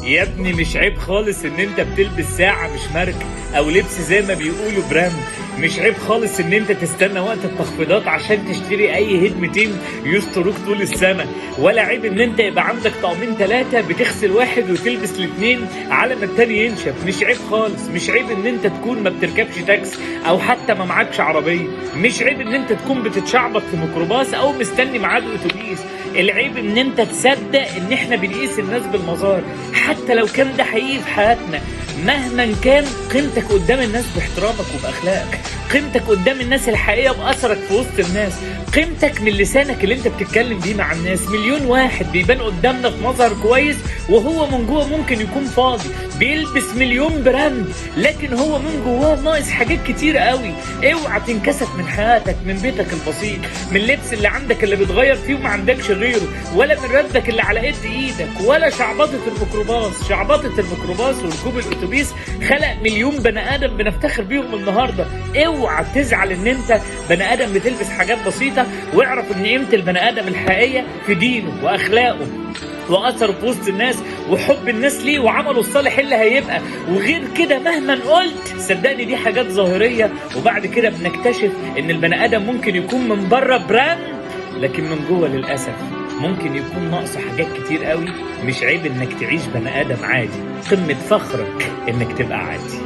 يا ابني مش عيب خالص ان انت بتلبس ساعة مش ماركة او لبس زي ما بيقولوا براند. مش عيب خالص ان انت تستنى وقت التخفيضات عشان تشتري اي هدمتين يستروك طول السنة. ولا عيب ان انت يبقى عندك طقمين ثلاثة بتغسل واحد وتلبس الاثنين على ما التاني ينشف. مش عيب خالص. مش عيب ان انت تكون ما بتركبش تاكسي او حتى ما معكش عربية. مش عيب ان انت تكون بتتشعبط في ميكروباص او مستني ميعاد اتوبيس. العيب ان انت تصدق ان احنا بنقيس الناس بالمظاهر حتى لو كان ده حقيقي في حياتنا. مهما كان قيمتك قدام الناس باحترامك وباخلاقك، قيمتك قدام الناس الحقيقيه باثرك في وسط الناس، قيمتك من لسانك اللي انت بتتكلم بيه مع الناس. مليون واحد بيبان قدامنا في مظهر كويس وهو من جوه ممكن يكون فاضي، بيلبس مليون براند لكن هو من جواه ناقص حاجات كتير قوي. اوعى تنكسف من حياتك، من بيتك البسيط، من اللبس اللي عندك اللي بتغير فيه وما عندكش غيره، ولا من راتبك اللي على قد ايدك، ولا شعبطه الميكروباص. شعبطه الميكروباص وركوب الاتوبيس خلق مليون بني ادم بنفتخر بيهم النهارده. اوعى تزعل ان انت بني ادم بتلبس حاجات بسيطه، واعرف ان قيمه البني ادم الحقيقيه في دينه واخلاقه واثره في وسط الناس وحب الناس ليه وعمله الصالح اللي هيبقى. وغير كده مهما قلت صدقني دي حاجات ظاهريه، وبعد كده بنكتشف ان البني ادم ممكن يكون من بره براند لكن من جوه للاسف ممكن يكون ناقصه حاجات كتير قوي. مش عيب انك تعيش بني ادم عادي، قمه فخرك انك تبقى عادي.